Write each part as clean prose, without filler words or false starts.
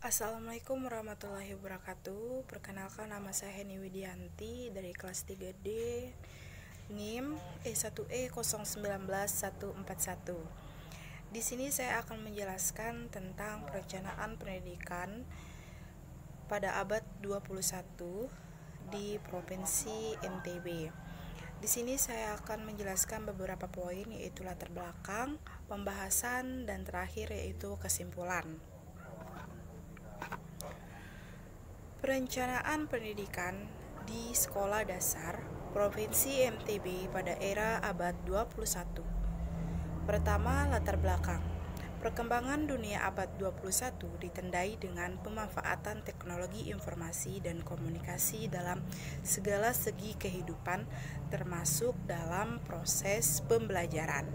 Assalamualaikum warahmatullahi wabarakatuh. Perkenalkan, nama saya Heni Widianti dari kelas 3D, NIM E1E0191141. Di sini saya akan menjelaskan tentang perencanaan pendidikan pada abad 21 di Provinsi NTB. Di sini saya akan menjelaskan beberapa poin, yaitu latar belakang, pembahasan, dan terakhir yaitu kesimpulan. Perencanaan pendidikan di sekolah dasar Provinsi NTB pada era abad 21. Pertama, latar belakang. Perkembangan dunia abad 21 ditandai dengan pemanfaatan teknologi informasi dan komunikasi dalam segala segi kehidupan, termasuk dalam proses pembelajaran.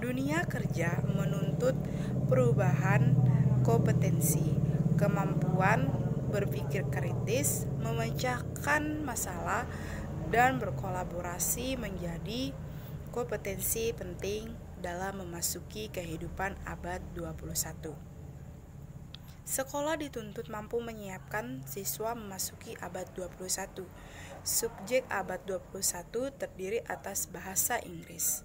Dunia kerja menuntut perubahan kompetensi, kemampuan berpikir kritis, memecahkan masalah, dan berkolaborasi menjadi kompetensi penting dalam memasuki kehidupan abad 21. Sekolah dituntut mampu menyiapkan siswa memasuki abad 21. Subjek abad 21 terdiri atas bahasa Inggris,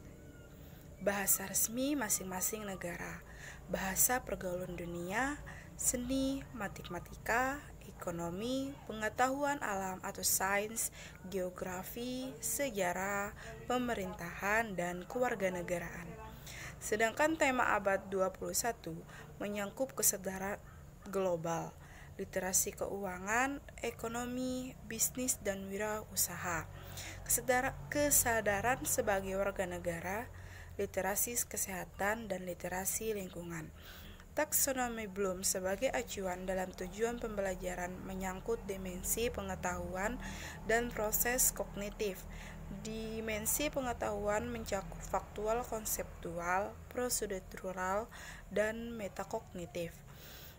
bahasa resmi masing-masing negara, bahasa pergaulan dunia, seni, matematika, ekonomi, pengetahuan alam atau sains, geografi, sejarah, pemerintahan, dan kewarganegaraan. Sedangkan tema abad 21 menyangkut kesadaran global, literasi keuangan, ekonomi, bisnis, dan wirausaha, kesadaran sebagai warga negara, literasi kesehatan, dan literasi lingkungan. Taksonomi Bloom sebagai acuan dalam tujuan pembelajaran menyangkut dimensi pengetahuan dan proses kognitif. Dimensi pengetahuan mencakup faktual, konseptual, prosedural, dan metakognitif.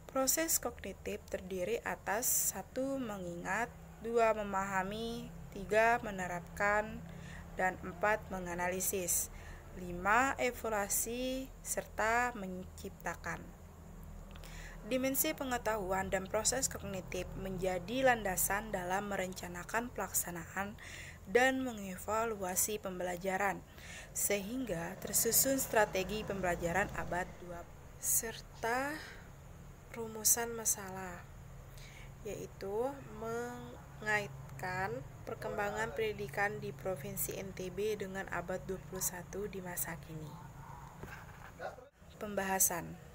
Proses kognitif terdiri atas 1. Mengingat, 2. Memahami, 3. Menerapkan, dan 4. Menganalisis, 5. Evaluasi, serta menciptakan. Dimensi pengetahuan dan proses kognitif menjadi landasan dalam merencanakan pelaksanaan dan mengevaluasi pembelajaran, sehingga tersusun strategi pembelajaran abad 20 serta rumusan masalah, yaitu mengaitkan perkembangan pendidikan di Provinsi NTB dengan abad 21 di masa kini. Pembahasan.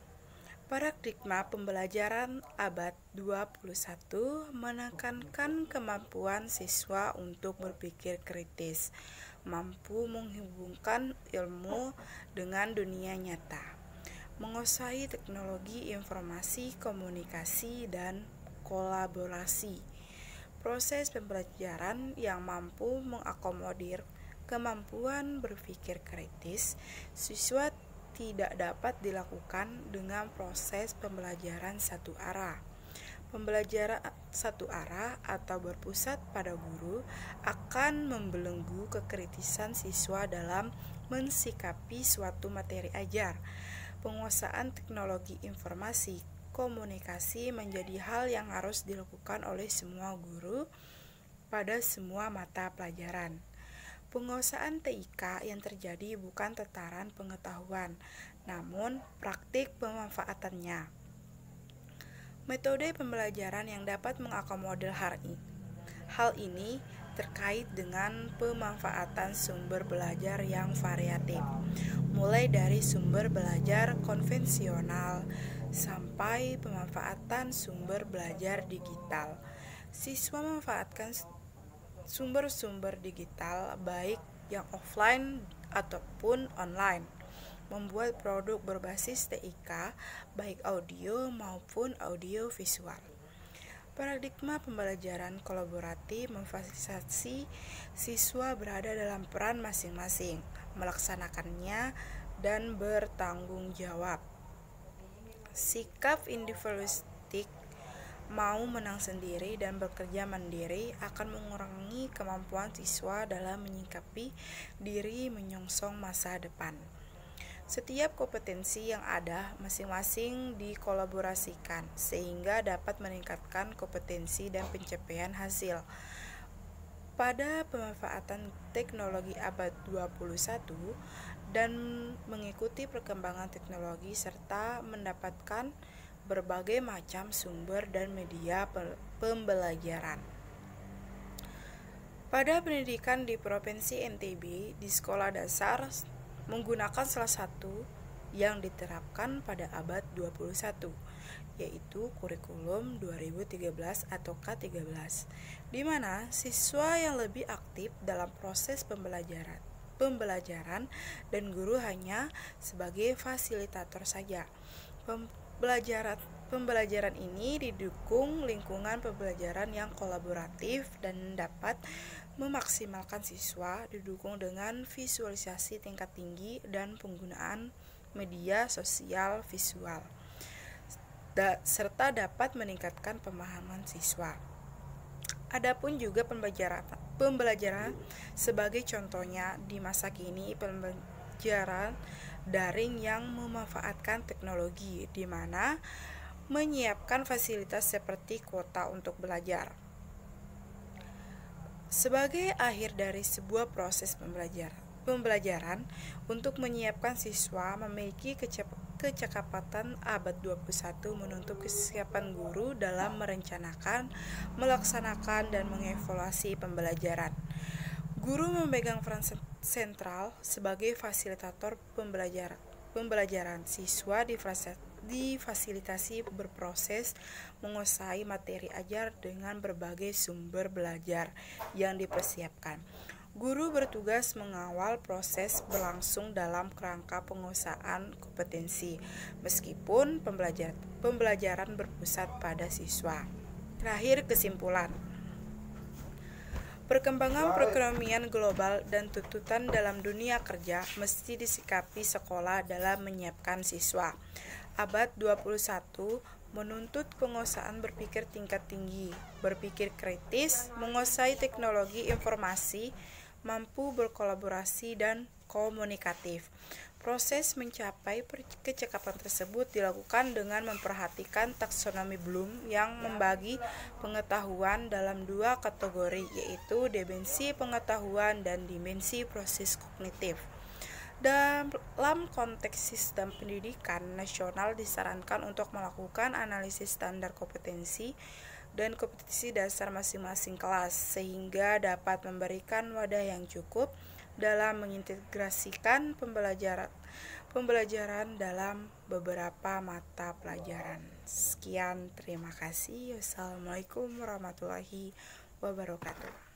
Paradigma pembelajaran abad 21 menekankan kemampuan siswa untuk berpikir kritis, mampu menghubungkan ilmu dengan dunia nyata, menguasai teknologi informasi, komunikasi, dan kolaborasi. Proses pembelajaran yang mampu mengakomodir kemampuan berpikir kritis siswa tidak dapat dilakukan dengan proses pembelajaran satu arah. Pembelajaran satu arah atau berpusat pada guru akan membelenggu kekritisan siswa dalam mensikapi suatu materi ajar. Penguasaan teknologi informasi komunikasi menjadi hal yang harus dilakukan oleh semua guru pada semua mata pelajaran. Penguasaan TIK yang terjadi bukan tataran pengetahuan, namun praktik pemanfaatannya. Metode pembelajaran yang dapat mengakomodir hal ini terkait dengan pemanfaatan sumber belajar yang variatif, mulai dari sumber belajar konvensional sampai pemanfaatan sumber belajar digital. Siswa memanfaatkan sumber-sumber digital baik yang offline ataupun online, membuat produk berbasis TIK baik audio maupun audio visual. Paradigma pembelajaran kolaboratif memfasilitasi siswa berada dalam peran masing-masing, melaksanakannya, dan bertanggung jawab. Sikap individualistik, mau menang sendiri dan bekerja mandiri akan mengurangi kemampuan siswa dalam menyikapi diri menyongsong masa depan. Setiap kompetensi yang ada masing-masing dikolaborasikan sehingga dapat meningkatkan kompetensi dan pencapaian hasil. Pada pemanfaatan teknologi abad 21 dan mengikuti perkembangan teknologi serta mendapatkan berbagai macam sumber dan media pembelajaran. Pada pendidikan di Provinsi NTB, di sekolah dasar menggunakan salah satu yang diterapkan pada abad 21, yaitu kurikulum 2013 atau K13, di mana siswa yang lebih aktif dalam proses pembelajaran dan guru hanya sebagai fasilitator saja. Pembelajaran ini didukung lingkungan pembelajaran yang kolaboratif dan dapat memaksimalkan siswa, didukung dengan visualisasi tingkat tinggi dan penggunaan media sosial visual, serta dapat meningkatkan pemahaman siswa. Adapun juga pembelajaran sebagai contohnya di masa kini pembelajaran daring yang memanfaatkan teknologi, di mana menyiapkan fasilitas seperti kuota untuk belajar. Sebagai akhir dari sebuah proses pembelajaran untuk menyiapkan siswa memiliki kecakapan abad 21 menuntut kesiapan guru dalam merencanakan, melaksanakan, dan mengevaluasi pembelajaran. Guru memegang peran sentral sebagai fasilitator pembelajaran. Siswa difasilitasi berproses menguasai materi ajar dengan berbagai sumber belajar yang dipersiapkan. Guru bertugas mengawal proses berlangsung dalam kerangka penguasaan kompetensi, meskipun pembelajaran berpusat pada siswa. Terakhir, kesimpulan. Perkembangan perekonomian global dan tuntutan dalam dunia kerja mesti disikapi sekolah dalam menyiapkan siswa. Abad 21 menuntut penguasaan berpikir tingkat tinggi, berpikir kritis, menguasai teknologi informasi, mampu berkolaborasi dan komunikatif. Proses mencapai kecakapan tersebut dilakukan dengan memperhatikan taksonomi Bloom yang membagi pengetahuan dalam dua kategori, yaitu dimensi pengetahuan dan dimensi proses kognitif. Dalam konteks sistem pendidikan nasional disarankan untuk melakukan analisis standar kompetensi dan kompetensi dasar masing-masing kelas, sehingga dapat memberikan wadah yang cukup dalam mengintegrasikan pembelajaran dalam beberapa mata pelajaran. Sekian, terima kasih. Wassalamualaikum warahmatullahi wabarakatuh.